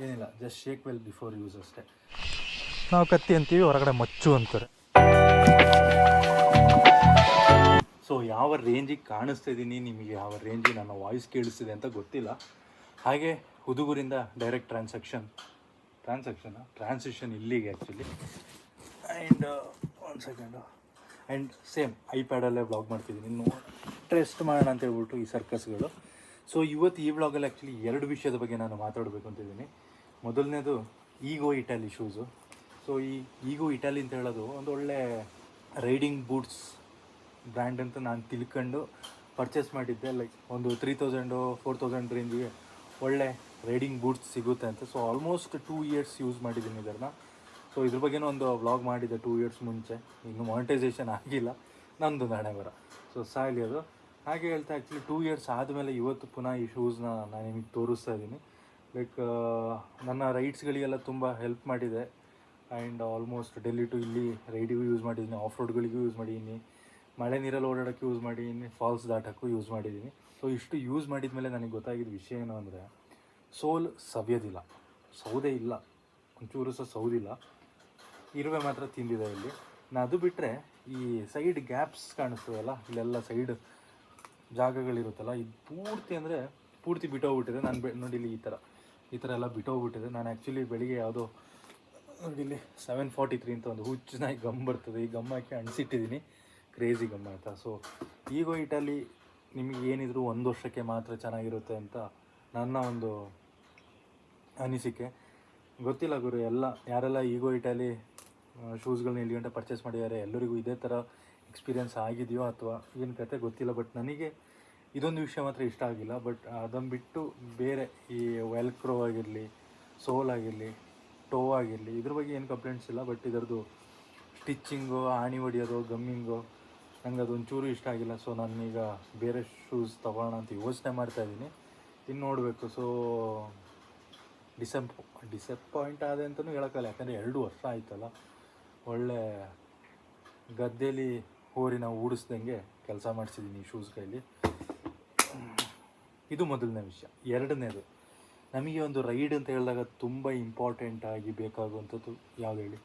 ಏನಿಲ್ಲ, just shake well before use ಅಷ್ಟೇ. ನಾವು ಕತ್ತಿ ಅಂತೀವಿ, ಹೊರಗಡೆ ಮಚ್ಚು ಅಂತಾರೆ. ಸೊ ಯಾವ ರೇಂಜಿಗೆ ಕಾಣಿಸ್ತಾ ಇದ್ದೀನಿ, ನಿಮಗೆ ಯಾವ ರೇಂಜಿಗೆ ನನ್ನ ವಾಯ್ಸ್ ಕೇಳಿಸ್ತಿದೆ ಅಂತ ಗೊತ್ತಿಲ್ಲ. ಹಾಗೆ ಹುದುಗೂರಿಂದ ಡೈರೆಕ್ಟ್ ಟ್ರಾನ್ಸಿಷನ್ ಇಲ್ಲಿಗೆ ಆ್ಯಕ್ಚುಲಿ. ಆ್ಯಂಡ್ ಒಂದು ಸೆಕೆಂಡು. ಆ್ಯಂಡ್ ಸೇಮ್ ಐಪ್ಯಾಡಲ್ಲೇ ವ್ಲಾಗ್ ಮಾಡ್ತಿದ್ದೀನಿ. ಇನ್ನು ಟೆಸ್ಟ್ ಮಾಡೋಣ ಅಂತ ಹೇಳ್ಬಿಟ್ಟು ಈ ಸರ್ಕಸ್ಗಳು. ಸೊ ಇವತ್ತು ಈ ವ್ಲಾಗಲ್ಲಿ ಆ್ಯಕ್ಚುಲಿ 2 ವಿಷಯದ ಬಗ್ಗೆ ನಾನು ಮಾತಾಡಬೇಕು ಅಂತಿದ್ದೀನಿ. ಮೊದಲನೇದು ಈಗೋ ಇಟಾಲಿ ಶೂಸು. ಸೊ ಈ ಈಗೋ ಇಟಾಲಿ ಅಂತ ಹೇಳೋದು ಒಂದು ಒಳ್ಳೆ ರೈಡಿಂಗ್ ಬೂಟ್ಸ್ ಬ್ರ್ಯಾಂಡ್ ಅಂತ ನಾನು ತಿಳ್ಕೊಂಡು ಪರ್ಚೇಸ್ ಮಾಡಿದ್ದೆ. ಲೈಕ್ ಒಂದು 3000-4000 ರೇಂಜಿಗೆ ಒಳ್ಳೆ ರೈಡಿಂಗ್ ಬೂಟ್ಸ್ ಸಿಗುತ್ತೆ ಅಂತ. ಸೊ ಆಲ್ಮೋಸ್ಟ್ 2 ಇಯರ್ಸ್ ಯೂಸ್ ಮಾಡಿದ್ದೀನಿ ಇದನ್ನು. ಸೊ ಇದ್ರ ಬಗ್ಗೆನೂ ಒಂದು ವ್ಲಾಗ್ ಮಾಡಿದ್ದೆ 2 ಇಯರ್ಸ್ ಮುಂಚೆ. ಇನ್ನೂ ಮಾನಿಟೈಸೇಷನ್ ಆಗಿಲ್ಲ, ನಂದು ನಾಳೆ ಬರ. ಸೊ ಸಾಯಲಿ ಅದು. ಹಾಗೆ ಹೇಳ್ತಾ ಆ್ಯಕ್ಚುಲಿ 2 ಇಯರ್ಸ್ ಆದಮೇಲೆ ಇವತ್ತು ಪುನಃ ಈ ಶೂಸ್ನ ನಾನು ನಿಮಗೆ ತೋರಿಸ್ತಾ ಇದ್ದೀನಿ. ಲೈಕ್ ನನ್ನ ರೈಡ್ಸ್ಗಳಿಗೆಲ್ಲ ತುಂಬ ಹೆಲ್ಪ್ ಮಾಡಿದೆ. ಆ್ಯಂಡ್ ಆಲ್ಮೋಸ್ಟ್ ಡೆಲ್ಲಿ ಟು ಇಲ್ಲಿ ರೈಡಿಗೂ ಯೂಸ್ ಮಾಡಿದ್ದೀನಿ, ಆಫ್ ರೋಡ್ಗಳಿಗೂ ಯೂಸ್ ಮಾಡಿದ್ದೀನಿ, ಮಳೆ ನೀರಲ್ಲಿ ಓಡಾಡೋಕ್ಕೆ ಯೂಸ್ ಮಾಡಿದ್ದೀನಿ, ಫಾಲ್ಸ್ ದಾಟೋಕ್ಕೂ ಯೂಸ್ ಮಾಡಿದ್ದೀನಿ. ಸೊ ಇಷ್ಟು ಯೂಸ್ ಮಾಡಿದ ಮೇಲೆ ನನಗೆ ಗೊತ್ತಾಗಿದ್ದ ವಿಷಯ ಏನು ಅಂದರೆ, ಸೋಲ್ ಸೌದೇ ಇಲ್ಲ, ಒಂಚೂರು ಸಹ ಸೌದಿಲ್ಲ, ಇರುವೆ ಮಾತ್ರ ತಿಂದಿದೆ ಇಲ್ಲಿ. ನಾನು ಅದು ಬಿಟ್ಟರೆ ಈ ಸೈಡ್ ಗ್ಯಾಪ್ಸ್ ಕಾಣಿಸ್ತದಲ್ಲ, ಇಲ್ಲೆಲ್ಲ ಸೈಡ್ ಜಾಗಗಳಿರುತ್ತಲ್ಲ, ಇದು ಪೂರ್ತಿ ಬಿಟ್ಟೋಗ್ಬಿಟ್ಟಿದೆ. ನಾನು ನೋಡಿ ಇಲ್ಲಿ ಈ ಥರ ಎಲ್ಲ ಬಿಟ್ಟೋಗ್ಬಿಟ್ಟಿದೆ. ನಾನು ಆ್ಯಕ್ಚುಲಿ ಬೆಳಿಗ್ಗೆ ಯಾವುದೋ ನೋಡಿ ಇಲ್ಲಿ 743 ಅಂತ ಒಂದು ಹುಚ್ಚನಾಗಿ ಗಮ್ ಬರ್ತದೆ, ಈ ಗಮ್ ಹಾಕಿ ಅಣಿಸಿಟ್ಟಿದ್ದೀನಿ, ಕ್ರೇಜಿ ಗಮ್ ಆಯಿತಾ. ಸೊ ಈಗೋ ಇಟಾಲಿ ನಿಮಗೆ ಏನಿದ್ರು 1 ವರ್ಷಕ್ಕೆ ಮಾತ್ರ ಚೆನ್ನಾಗಿರುತ್ತೆ ಅಂತ ನನ್ನ ಒಂದು ಅನಿಸಿಕೆ. ಗೊತ್ತಿಲ್ಲ ಗುರು, ಯಾರೆಲ್ಲ ಈಗೋ ಇಟಾಲಿ ಶೂಸ್ಗಳನ್ನ ಇಲ್ಲಿ ಗಂಟೆ ಪರ್ಚೇಸ್ ಮಾಡಿದ್ದಾರೆ ಎಲ್ಲರಿಗೂ ಇದೇ ಥರ ಎಕ್ಸ್ಪೀರಿಯೆನ್ಸ್ ಆಗಿದೆಯೋ ಅಥವಾ ಏನು ಕತೆ ಗೊತ್ತಿಲ್ಲ. ಬಟ್ ನನಗೆ ಇದೊಂದು ವಿಷಯ ಮಾತ್ರ ಇಷ್ಟ ಆಗಿಲ್ಲ. ಬಟ್ ಅದನ್ನು ಬಿಟ್ಟು ಬೇರೆ ಈ ವೆಲ್ಕ್ರೋ ಆಗಿರಲಿ, ಸೋಲ್ ಆಗಿರಲಿ, ಟೋ ಆಗಿರಲಿ, ಇದ್ರ ಬಗ್ಗೆ ಏನು ಕಂಪ್ಲೇಂಟ್ಸ್ ಇಲ್ಲ. ಬಟ್ ಇದರದ್ದು ಸ್ಟಿಚ್ಚಿಂಗು, ಆಣಿ ಹೊಡಿಯೋದು, ಗಮ್ಮಿಂಗು ನಂಗೆ ಅದೊಂಚೂರು ಇಷ್ಟ ಆಗಿಲ್ಲ. ಸೊ ನಾನೀಗ ಬೇರೆ ಶೂಸ್ ತೊಗೊಳ್ಳೋಣ ಅಂತ ಯೋಚನೆ ಮಾಡ್ತಾಯಿದ್ದೀನಿ, ಇನ್ನು ನೋಡಬೇಕು. ಸೊ ಡಿಸಪಾಯಿಂಟ್ ಆದೆ ಅಂತಲೂ ಹೇಳೋಕ್ಕಲ್ಲ, ಯಾಕಂದರೆ 2 ವರ್ಷ ಆಯ್ತಲ್ಲ, ಒಳ್ಳೆ ಗದ್ದೆಯಲ್ಲಿ ಹೋರಿನ ಊಡಿಸ್ದಂಗೆ ಕೆಲಸ ಮಾಡಿಸಿದ್ದೀನಿ ಈ ಶೂಸ್ ಕೈಲಿ. ಇದು ಮೊದಲನೇ ವಿಷಯ. ಎರಡನೇದು, ನಮಗೆ ಒಂದು ರೈಡ್ ಅಂತ ಹೇಳಿದಾಗ ತುಂಬ ಇಂಪಾರ್ಟೆಂಟಾಗಿ ಬೇಕಾಗುವಂಥದ್ದು ಯಾವುದು ಹೇಳಿ?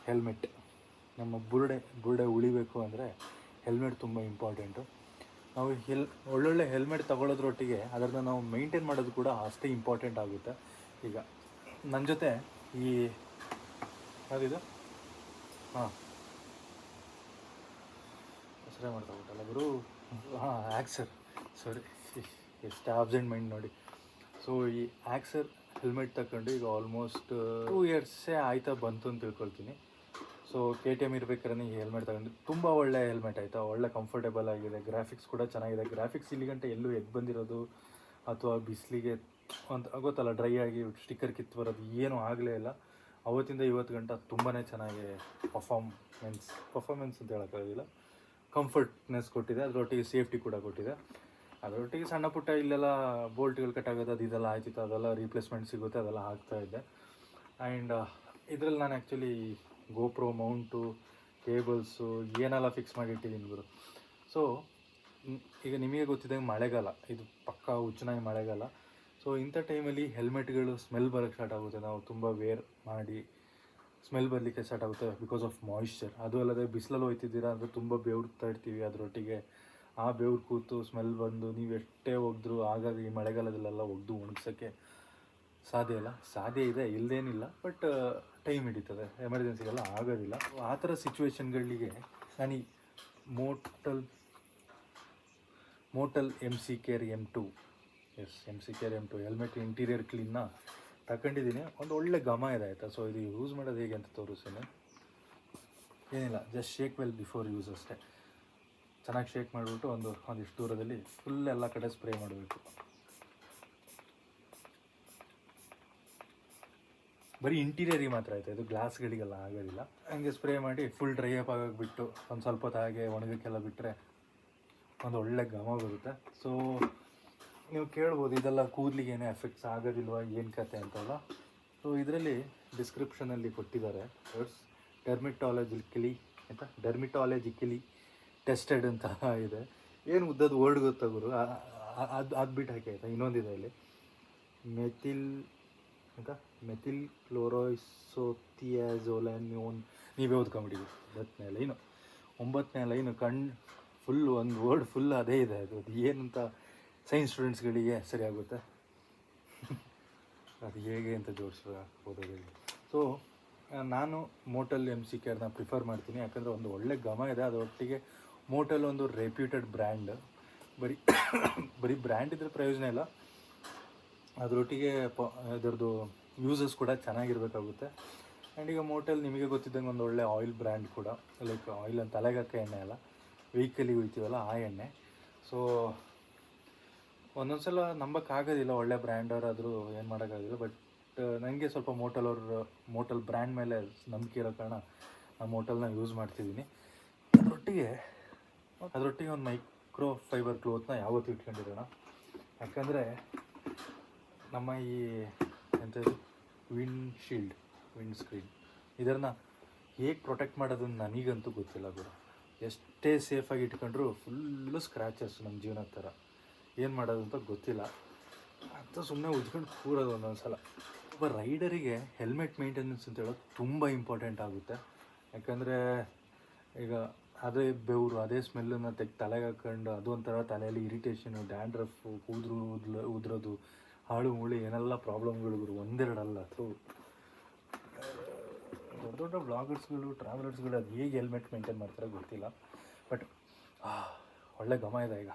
ಹೆಲ್ಮೆಟ್. ನಮ್ಮ ಬುರುಡೆ ಉಳಿಬೇಕು ಅಂದರೆ ಹೆಲ್ಮೆಟ್ ತುಂಬ ಇಂಪಾರ್ಟೆಂಟು. ನಾವು ಒಳ್ಳೊಳ್ಳೆ ಹೆಲ್ಮೆಟ್ ತಗೊಳ್ಳೋದ್ರೊಟ್ಟಿಗೆ ಅದನ್ನು ನಾವು ಮೇಂಟೈನ್ ಮಾಡೋದು ಕೂಡ ಅಷ್ಟೇ ಇಂಪಾರ್ಟೆಂಟ್ ಆಗುತ್ತೆ. ಈಗ ನನ್ನ ಜೊತೆ ಈ ಯಾವುದಿದು ಹೆಸರೇ ಮಾಡ್ತಾಬಿಟ್ಟಲ್ಲ ಗುರು, ಆ್ಯಕ್ಸರ್, ಸಾರಿ, ಎಷ್ಟು ಆಬ್ಸೆಂಟ್ ಮೈಂಡ್ ನೋಡಿ. ಸೊ ಈ ಆ್ಯಕ್ಸರ್ ಹೆಲ್ಮೆಟ್ ತಗೊಂಡು ಈಗ ಆಲ್ಮೋಸ್ಟ್ 2 ಇಯರ್ಸೇ ಆಯ್ತಾ ಬಂತು ಅಂತ ತಿಳ್ಕೊಳ್ತೀನಿ. ಸೊ KTM ಇರ್ಬೇಕಾದ್ರೆ ಈ ಹೆಲ್ಮೆಟ್ ತಗೊಂಡು ತುಂಬ ಒಳ್ಳೆ ಹೆಲ್ಮೆಟ್ ಆಯಿತಾ, ಒಳ್ಳೆ ಕಂಫರ್ಟೇಬಲ್ ಆಗಿದೆ, ಗ್ರಾಫಿಕ್ಸ್ ಕೂಡ ಚೆನ್ನಾಗಿದೆ. ಗ್ರಾಫಿಕ್ಸ್ ಇಲ್ಲಿ ಗಂಟೆ ಎಲ್ಲೂ ಎದ್ದು ಬಂದಿರೋದು ಅಥವಾ ಬಿಸಿಲಿಗೆ ಅಂತ ಗೊತ್ತಲ್ಲ, ಡ್ರೈ ಆಗಿ ಸ್ಟಿಕ್ಕರ್ ಕಿತ್ತು ಬರೋದು ಏನೂ ಆಗಲೇ ಇಲ್ಲ. ಅವತ್ತಿಂದ ಇವತ್ತು ಗಂಟೆ ತುಂಬಾ ಚೆನ್ನಾಗಿ ಪರ್ಫಾರ್ಮೆನ್ಸ್ ಅಂತ ಹೇಳೋಕ್ಕಾಗೋದಿಲ್ಲ, ಕಂಫರ್ಟ್ನೆಸ್ ಕೊಟ್ಟಿದೆ. ಅದರೊಟ್ಟಿಗೆ ಸೇಫ್ಟಿ ಕೂಡ ಕೊಟ್ಟಿದೆ. ಅದರೊಟ್ಟಿಗೆ ಸಣ್ಣ ಪುಟ್ಟ ಇಲ್ಲೆಲ್ಲ ಬೋಲ್ಟ್ಗಳು ಕಟ್ಟಾಗೋದು ಅದು ಇದೆಲ್ಲ ಆಯ್ತಿತ್ತು, ಅದೆಲ್ಲ ರೀಪ್ಲೇಸ್ಮೆಂಟ್ ಸಿಗುತ್ತೆ, ಅದೆಲ್ಲ ಹಾಕ್ತಾಯಿದ್ದೆ. ಆ್ಯಂಡ್ ಇದರಲ್ಲಿ ನಾನು ಆ್ಯಕ್ಚುಲಿ ಗೋಪ್ರೋ ಮೌಂಟು, ಕೇಬಲ್ಸು ಏನೆಲ್ಲ ಫಿಕ್ಸ್ ಮಾಡಿಟ್ಟಿದ್ದೀನಿ ಗುರು. ಸೊ ಈಗ ನಿಮಗೆ ಗೊತ್ತಿದ್ದಂಗೆ ಮಳೆಗಾಲ, ಇದು ಪಕ್ಕಾ ಹುಚ್ಚನಾಗಿ ಮಳೆಗಾಲ. ಸೊ ಇಂಥ ಟೈಮಲ್ಲಿ ಹೆಲ್ಮೆಟ್ಗಳು ಸ್ಮೆಲ್ ಬರೋಕ್ಕೆ ಸ್ಟಾರ್ಟ್ ಆಗುತ್ತೆ. ನಾವು ತುಂಬ ವೇರ್ ಮಾಡಿ ಸ್ಮೆಲ್ ಬರಲಿಕ್ಕೆ ಸ್ಟಾರ್ಟ್ ಆಗುತ್ತೆ ಬಿಕಾಸ್ ಆಫ್ ಮಾಯಿಶ್ಚರ್. ಅದು ಅಲ್ಲದೆ ಬಿಸಿಲಲ್ಲಿ ಹೋಗ್ತಿದ್ದೀರಾ ಅಂದರೆ ತುಂಬ ಬೆವರ್ತಾ ಇರ್ತೀವಿ, ಅದರೊಟ್ಟಿಗೆ ಆ ಬೆವ್ರು ಕೂತು ಸ್ಮೆಲ್ ಬಂದು ನೀವು ಎಷ್ಟೇ ಒಗೆದ್ರೂ ಹಾಗಾಗಿ ಈ ಮಳೆಗಾಲದಲ್ಲೆಲ್ಲ ಒಗೆದು ಒಣಗ್ಸೋಕ್ಕೆ ಸಾಧ್ಯ ಇದೆ, ಇಲ್ಲದೇನಿಲ್ಲ. ಬಟ್ ಟೈಮ್ ಹಿಡಿತದೆ, ಎಮರ್ಜೆನ್ಸಿಗೆಲ್ಲ ಆಗೋದಿಲ್ಲ. ಆ ಥರ ಸಿಚುವೇಶನ್ಗಳಿಗೆ ನಾನು ಈ Motul MC Care M2 helmet interior ಕ್ಲೀನ್ನ ತಗೊಂಡಿದ್ದೀನಿ. ಒಂದು ಒಳ್ಳೆ ಘಮ ಇದೆ ಆಯಿತಾ. ಸೊ ಇದು ಯೂಸ್ ಮಾಡೋದು ಹೇಗೆ ಅಂತ ತೋರಿಸ್ತೀನಿ. ಏನಿಲ್ಲ, just shake well before use ಅಷ್ಟೇ. ಚೆನ್ನಾಗಿ ಶೇಕ್ ಮಾಡಿಬಿಟ್ಟು ಒಂದಿಷ್ಟು ದೂರದಲ್ಲಿ ಫುಲ್ ಎಲ್ಲ ಕಡೆ ಸ್ಪ್ರೇ ಮಾಡಬೇಕು. ಬರೀ ಇಂಟೀರಿಯರಿಗೆ ಮಾತ್ರ ಆಯಿತಾ, ಇದು ಗ್ಲಾಸ್ಗಳಿಗೆಲ್ಲ ಆಗೋದಿಲ್ಲ. ಹಂಗೆ ಸ್ಪ್ರೇ ಮಾಡಿ ಫುಲ್ ಡ್ರೈ ಅಪ್ ಆಗೋಗ್ಬಿಟ್ಟು ಒಂದು ಸ್ವಲ್ಪ ಹೊತ್ತು ಹಾಗೆ ಒಣಗಕ್ಕೆಲ್ಲ ಬಿಟ್ಟರೆ ಒಂದು ಒಳ್ಳೆ ಘಮ ಬರುತ್ತೆ. ಸೊ ನೀವು ಕೇಳ್ಬೋದು, ಇದೆಲ್ಲ ಕೂದಲಿಗೆ ಏನೇ ಎಫೆಕ್ಟ್ಸ್ ಆಗೋದಿಲ್ವಾ, ಏನು ಕತೆ ಅಂತಲ್ಲ. ಸೊ ಇದರಲ್ಲಿ ಡಿಸ್ಕ್ರಿಪ್ಷನಲ್ಲಿ ಕೊಟ್ಟಿದ್ದಾರೆ, ಡೆರ್ಮಿಟಾಲಜಿಕಲಿ ಟೆಸ್ಟೆಡ್ ಅಂತ ಇದೆ. ಏನು ಉದ್ದದ ವರ್ಡ್ ಗೊತ್ತಾಗೋರು ಅದು ಬಿಟ್ಟು ಹಾಕಿ ಆಯಿತಾ. ಇನ್ನೊಂದಿದೆ ಇಲ್ಲಿ, ಅಂತ ಮೆಥಿಲ್ ಕ್ಲೋರೋಯಿಸೋಥಿಯಾಜೋಲನ್ಯೂನ್ ನೀವೇ ಓದ್ಕೊಂಬಿಟ್ಟಿದ್ದೀವಿ 9ನೇ ಲೈನು 9ನೇ ಲೈನು ಫುಲ್ ಒಂದು ವರ್ಡ್ ಫುಲ್ ಅದೇ ಇದೆ. ಅದು ಏನಂತ ಸೈನ್ಸ್ ಸ್ಟೂಡೆಂಟ್ಸ್ಗಳಿಗೆ ಸರಿಯಾಗುತ್ತೆ ಅದು ಹೇಗೆ ಅಂತ ಓದೋದು. ಸೊ ನಾನು ಮೋಟಲ್ MCKRನ ಪ್ರಿಫರ್ ಮಾಡ್ತೀನಿ, ಯಾಕಂದರೆ ಒಂದು ಒಳ್ಳೆ ಘಮ ಇದೆ. ಅದರೊಟ್ಟಿಗೆ ಮೋಟಲ್ ಒಂದು ರೆಪ್ಯೂಟೆಡ್ ಬ್ರ್ಯಾಂಡ್. ಬರೀ ಬ್ರ್ಯಾಂಡ್ ಇದ್ರೆ ಪ್ರಯೋಜನ ಇಲ್ಲ, ಅದರೊಟ್ಟಿಗೆ ಇದರದ್ದು ಯೂಸಸ್ ಕೂಡ ಚೆನ್ನಾಗಿರಬೇಕಾಗುತ್ತೆ. ಆ್ಯಂಡ್ ಈಗ ಮೋಟಲ್ ನಿಮಗೆ ಗೊತ್ತಿದ್ದಂಗೆ ಒಂದು ಒಳ್ಳೆ ಆಯಿಲ್ ಬ್ರ್ಯಾಂಡ್ ಕೂಡ, ಲೈಕ್ ಆಯಿಲ್ ಅಂತ ತಲೆಗಾಕ ಎಣ್ಣೆ ಅಲ್ಲ, ವೆಹಿಕಲಿಗೆ ಹೋಗ್ತೀವಲ್ಲ ಆ ಎಣ್ಣೆ. ಸೊ ಒಂದೊಂದು ಸಲ ನಂಬಕ್ಕಾಗೋದಿಲ್ಲ, ಒಳ್ಳೆ ಬ್ರ್ಯಾಂಡವರಾದರೂ ಏನು ಮಾಡೋಕ್ಕಾಗೋದಿಲ್ಲ. ಬಟ್ ನನಗೆ ಸ್ವಲ್ಪ ಮೋಟಲ್ ಬ್ರ್ಯಾಂಡ್ ಮೇಲೆ ನಂಬಿಕೆ ಇರೋ ಕಾರಣ ನಾನು ಮೋಟಲ್ನ ಯೂಸ್ ಮಾಡ್ತಿದ್ದೀನಿ. ಅದರೊಟ್ಟಿಗೆ ಒಂದು ಮೈಕ್ರೋ ಫೈಬರ್ ಕ್ಲೋತ್ನ ಯಾವತ್ತೂ ಇಟ್ಕೊಂಡಿರೋಣ, ಯಾಕಂದರೆ ನಮ್ಮ ಈ ಎಂಥದ್ದು ವಿಂಡ್ ಸ್ಕ್ರೀನ್ ಇದನ್ನು ಹೇಗೆ ಪ್ರೊಟೆಕ್ಟ್ ಮಾಡೋದನ್ನು ನನಗಂತೂ ಗೊತ್ತಿಲ್ಲ ಗುರು. ಎಷ್ಟೇ ಸೇಫಾಗಿ ಇಟ್ಕೊಂಡ್ರು ಫುಲ್ಲು ಸ್ಕ್ರ್ಯಾಚಸ್ ನಮ್ಮ ಜೀವನದ ಥರ. ಏನು ಮಾಡೋದು ಅಂತ ಗೊತ್ತಿಲ್ಲ ಅಂತ ಸುಮ್ಮನೆ ಉಜ್ಕೊಂಡು ಕೂರೋದು ಒಂದೊಂದು ಸಲ. ಒಬ್ಬ ರೈಡರಿಗೆ ಹೆಲ್ಮೆಟ್ ಮೇಂಟೆನೆನ್ಸ್ ಅಂತ ಹೇಳೋದು ತುಂಬ ಇಂಪಾರ್ಟೆಂಟ್ ಆಗುತ್ತೆ. ಯಾಕಂದರೆ ಈಗ ಅದೇ ಬೆವರು ಅದೇ ಸ್ಮೆಲ್ಲನ್ನು ತಲೆಗೆ ಹಾಕ್ಕೊಂಡು ಅದೊಂಥರ ತಲೆಯಲ್ಲಿ ಇರಿಟೇಷನು, ಡ್ಯಾಂಡ್ರಫು, ಉದ್ರೋದು, ಹಾಳು ಮೂಳೆ ಏನೆಲ್ಲ ಪ್ರಾಬ್ಲಮ್ಗಳು ಒಂದೆರಡಲ್ಲ. ಅಥವಾ ದೊಡ್ಡ ಬ್ಲಾಗರ್ಸ್ಗಳು, ಟ್ರಾವೆಲರ್ಸ್ಗಳು ಅದು ಹೇಗೆ ಹೆಲ್ಮೆಟ್ ಮೇಂಟೈನ್ ಮಾಡ್ತಾರೆ ಗೊತ್ತಿಲ್ಲ. ಬಟ್ ಒಳ್ಳೆ ಘಮ ಇದೆ ಈಗ.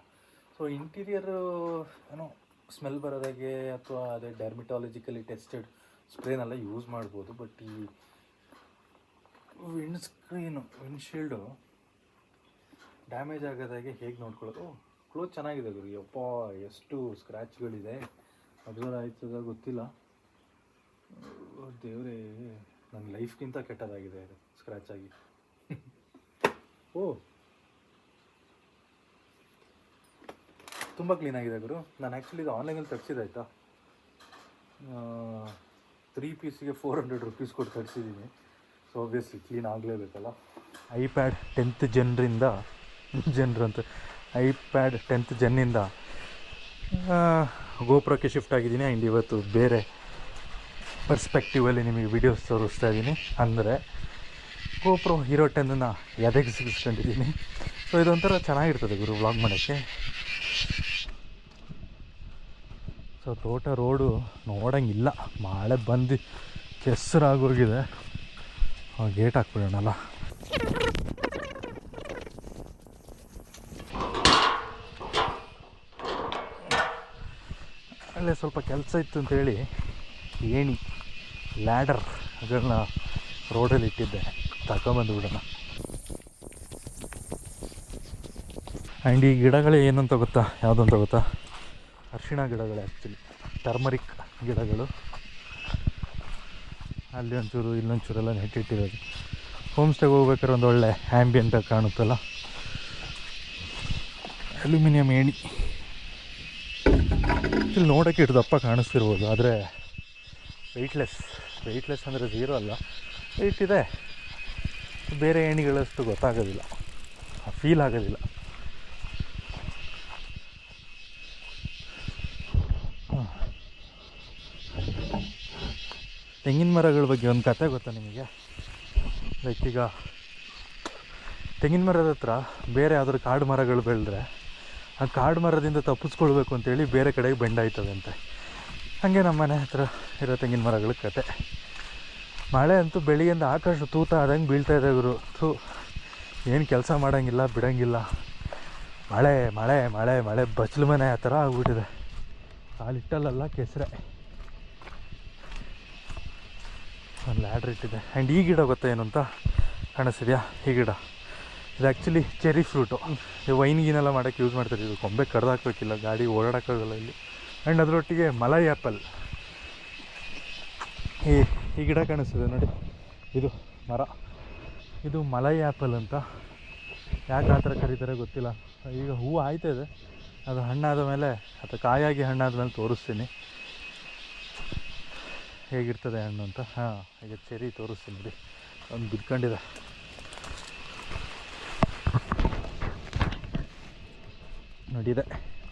ಸೊ ಇಂಟೀರಿಯರು ಏನೋ ಸ್ಮೆಲ್ ಬರೋದಾಗೆ ಅಥವಾ ಅದೇ ಡರ್ಮಿಟಾಲಜಿಕಲಿ ಟೆಸ್ಟೆಡ್ ಸ್ಪ್ರೇನೆಲ್ಲ ಯೂಸ್ ಮಾಡ್ಬೋದು. ಬಟ್ ಈ ವಿಂಡ್ಶೀಲ್ಡು ಡ್ಯಾಮೇಜ್ ಆಗೋದಾಗೆ ಹೇಗೆ ನೋಡ್ಕೊಳ್ಳೋದು. ಕ್ಲೋತ್ ಚೆನ್ನಾಗಿದೆ ಗುರು, ಯಪ್ಪ ಎಷ್ಟು ಸ್ಕ್ರ್ಯಾಚ್ಗಳಿದೆ, ಅಬ್ಸರ್ವ್ ಆಯ್ತದ ಗೊತ್ತಿಲ್ಲ. ದೇವರೇ, ನನ್ನ ಲೈಫ್ಗಿಂತ ಕೆಟ್ಟದಾಗಿದೆ ಅದು ಸ್ಕ್ರ್ಯಾಚ್ ಆಗಿ. ತುಂಬ ಕ್ಲೀನಾಗಿದೆ ಗುರು. ನಾನು ಆ್ಯಕ್ಚುಲಿ ಇದು ಆನ್ಲೈನಲ್ಲಿ ತರಿಸಿದೆ ಆಯಿತಾ. 3 ಪೀಸಿಗೆ 400 rupees ಕೊಟ್ಟು ತರಿಸಿದ್ದೀನಿ. ಸೊ ಆಬ್ವಿಯಸ್ಲಿ ಕ್ಲೀನ್ ಆಗಲೇಬೇಕಲ್ಲ. iPad 10th ಜನರಿಂದ iPad 10th ಜನ್ನಿಂದ ಗೋಪ್ರೋಕ್ಕೆ ಶಿಫ್ಟ್ ಆಗಿದ್ದೀನಿ. ಆ್ಯಂಡ್ ಇವತ್ತು ಬೇರೆ ಪರ್ಸ್ಪೆಕ್ಟಿವಲ್ಲಿ ನಿಮಗೆ ವೀಡಿಯೋಸ್ ತೋರಿಸ್ತಾ ಇದ್ದೀನಿ. ಅಂದರೆ ಗೋಪ್ರೋ ಹೀರೋ 10ನ ಎದೆಗೆ ಸಿಗಿಸ್ಕೊಂಡಿದ್ದೀನಿ. ಸೊ ಇದೊಂಥರ ಚೆನ್ನಾಗಿರ್ತದೆ ಗುರು ವ್ಲಾಗ್ ಮಾಡೋಕ್ಕೆ. ಸೊ ತೋಟ ರೋಡು ನೋಡೋಂಗಿಲ್ಲ, ಮಳೆ ಬಂದು ಕೆಸರಾಗೋಗಿದೆ. ಗೇಟ್ ಹಾಕ್ಬಿಡೋಣಲ್ಲ. ಅಲ್ಲೇ ಸ್ವಲ್ಪ ಕೆಲಸ ಇತ್ತು ಅಂತೇಳಿ ಏಣಿ, ಲ್ಯಾಡರ್ ಅದನ್ನು ರೋಡಲ್ಲಿ ಇಟ್ಟಿದ್ದೆ, ತಗೊಂಬಂದುಬಿಡೋಣ. ಆ್ಯಂಡ್ ಈ ಗಿಡಗಳು ಏನಂತ ಗೊತ್ತಾ, ಯಾವುದಂತ ಗೊತ್ತಾ? ಅರಿಶಿಣ ಗಿಡಗಳು, ಆ್ಯಕ್ಚುಲಿ ಟರ್ಮರಿಕ್ ಗಿಡಗಳು. ಅಲ್ಲಿ ಒಂಚೂರು ಇಲ್ಲೊಂಚೂರೆಲ್ಲ ನೆಟ್ಟಿಟ್ಟಿರೋದು. ಹೋಮ್ ಸ್ಟೇಗೆ ಹೋಗ್ಬೇಕಾದ್ರೆ ಒಂದು ಒಳ್ಳೆ ಆ್ಯಂಬಿಯಂಟಾಗಿ ಕಾಣುತ್ತಲ್ಲ. ಅಲ್ಯೂಮಿನಿಯಂ ಏಣಿ ಇಲ್ಲಿ ನೋಡೋಕ್ಕೆ ಇಟ್ಟು ದಪ್ಪ ಕಾಣಿಸ್ತಿರ್ಬೋದು, ಆದರೆ ವೆಯ್ಟ್ಲೆಸ್ ಅಂದರೆ 0 ಅಲ್ಲ, ವೆಯ್ಟ್ ಇದೆ. ಬೇರೆ ಏಣಿಗಳಷ್ಟು ಗೊತ್ತಾಗೋದಿಲ್ಲ, ಫೀಲ್ ಆಗೋದಿಲ್ಲ. ತೆಂಗಿನ ಮರಗಳ ಬಗ್ಗೆ ಒಂದು ಕತೆ ಗೊತ್ತಾ ನಿಮಗೆ? ಲೈಕ್ ಈಗ ತೆಂಗಿನ ಮರದ ಹತ್ರ ಬೇರೆ ಯಾವ್ದಾದ್ರು ಕಾಡು ಮರಗಳು ಬೆಳೆದ್ರೆ ಆ ಕಾಡು ಮರದಿಂದ ತಪ್ಪಿಸ್ಕೊಳ್ಬೇಕು ಅಂತೇಳಿ ಬೇರೆ ಕಡೆಗೆ ಬೆಂಡಾಯ್ತವೆ ಅಂತೆ. ಹಾಗೆ ನಮ್ಮ ಮನೆ ಹತ್ರ ಇರೋ ತೆಂಗಿನ ಮರಗಳ ಕತೆ. ಮಳೆ ಅಂತೂ ಬೆಳಿಗ್ಗೆಯಿಂದ ಆಕಾಶ ತೂತ ಆದಂಗೆ ಬೀಳ್ತಾ ಇದೆ ಗುರು. ಏನು ಕೆಲಸ ಮಾಡೋಂಗಿಲ್ಲ, ಬಿಡೋಂಗಿಲ್ಲ. ಮಳೆ ಮಳೆ ಮಳೆ ಮಳೆ ಬಚ್ಚಲು ಮನೆ ಆ ಥರ ಆಗ್ಬಿಟ್ಟಿದೆ. ಕಾಲಿಟ್ಟಲ್ಲ ಕೆಸರೆ. ಒಂದು ಲ್ಯಾಡ್ರ್ ಇಟ್ಟಿದೆ. ಆ್ಯಂಡ್ ಈ ಗಿಡ ಗೊತ್ತಾ ಏನು ಅಂತ ಕಾಣಿಸ್ತಿದೆಯಾ? ಈ ಗಿಡ ಇದು ಆ್ಯಕ್ಚುಲಿ ಚೆರಿ ಫ್ರೂಟು. ಈ ವೈನ್ಗಿನೆಲ್ಲ ಮಾಡೋಕ್ಕೆ ಯೂಸ್ ಮಾಡ್ತಾರೆ. ಇದು ಕೊಂಬೆ ಕಡ್ದಾಕ್ಬೇಕಿಲ್ಲ, ಗಾಡಿ ಓಡಾಡೋಕ್ಕಾಗಲ್ಲ ಇಲ್ಲಿ. ಆ್ಯಂಡ್ ಅದರೊಟ್ಟಿಗೆ ಮಲೈ ಆ್ಯಪಲ್, ಈ ಗಿಡ ಕಾಣಿಸ್ತಿದೆ ನೋಡಿ, ಇದು ಮರ. ಇದು ಮಲೈ ಆ್ಯಪಲ್ ಅಂತ. ಯಾಕೆ ಆ ಥರ ಕರೀತಾರೆ ಗೊತ್ತಿಲ್ಲ. ಈಗ ಹೂವು ಆಯ್ತದೆ, ಅದು ಹಣ್ಣಾದ ಮೇಲೆ ಅಥವಾ ಕಾಯಾಗಿ ಹಣ್ಣಾದ ಮೇಲೆ ತೋರಿಸ್ತೀನಿ ಹೇಗಿರ್ತದೆ ಹಣ್ಣು ಅಂತ. ಈಗ ಚೆರಿ ತೋರಿಸ್ತೀನಿ ನೋಡಿ, ಒಂದು ಬಿದ್ಕೊಂಡಿದೆ. ನೋಡಿದೆ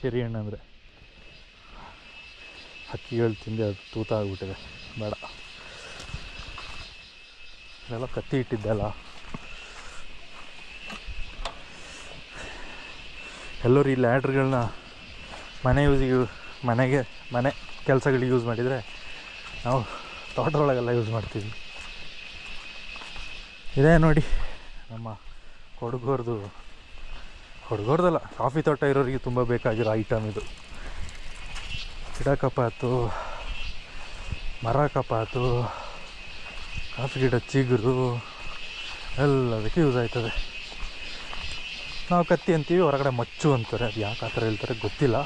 ಚೆರಿ ಹಣ್ಣು ಅಂದರೆ ಹಕ್ಕಿಗಳು ತಿಂದು ಅದು ತೂತ ಆಗಿಬಿಟ್ಟಿದೆ. ಬೇಡ ಇಲ್ಲೆಲ್ಲ ಕತ್ತಿ ಇಟ್ಟಿದ್ದೆಲ್ಲ ಎಲ್ಲರೂ ಈ ಲ್ಯಾಡ್ರ್ಗಳನ್ನ ಮನೆ ಕೆಲಸಗಳಿಗೆ ಯೂಸ್ ಮಾಡಿದರೆ ನಾವು ತೋಟದೊಳಗೆಲ್ಲ ಯೂಸ್ ಮಾಡ್ತೀವಿ. ಇದೇ ನೋಡಿ ನಮ್ಮ ಕೊಡಗೋರ್ದಲ್ಲ ಕಾಫಿ ತೋಟ ಇರೋರಿಗೆ ತುಂಬ ಬೇಕಾಗಿರೋ ಐಟಮ್ ಇದು. ಗಿಡ ಕಪಾತು, ಮರ ಕಪಾತು, ಕಾಫಿ ಗಿಡ ಚಿಗುರು ಎಲ್ಲದಕ್ಕೆ ಯೂಸ್ ಆಯ್ತದೆ. ನಾವು ಕತ್ತಿ ಅಂತೀವಿ, ಹೊರಗಡೆ ಮಚ್ಚು ಅಂತಾರೆ. ಅದು ಯಾಕೆ ಆ ಥರ ಹೇಳ್ತಾರೆ ಗೊತ್ತಿಲ್ಲ.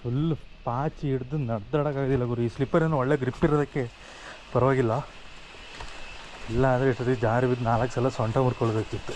ಫುಲ್ ಪಾಚಿ ಹಿಡ್ದು ನಡೆದಾಡೋಕ್ಕಾಗೋದಿಲ್ಲ ಗುರು. ಈ ಸ್ಲಿಪ್ಪರೇನು ಒಳ್ಳೆ ಗ್ರಿಪ್ ಇರೋದಕ್ಕೆ ಪರವಾಗಿಲ್ಲ, ಇಲ್ಲ ಅಂದರೆ ಇಷ್ಟೊತ್ತಿಗೆ ಜಾರಿ ಬಿದ್ದು 4 ಸಲ ಸೊಂಟ ಮುರ್ಕೊಳ್ಬೇಕಿತ್ತು.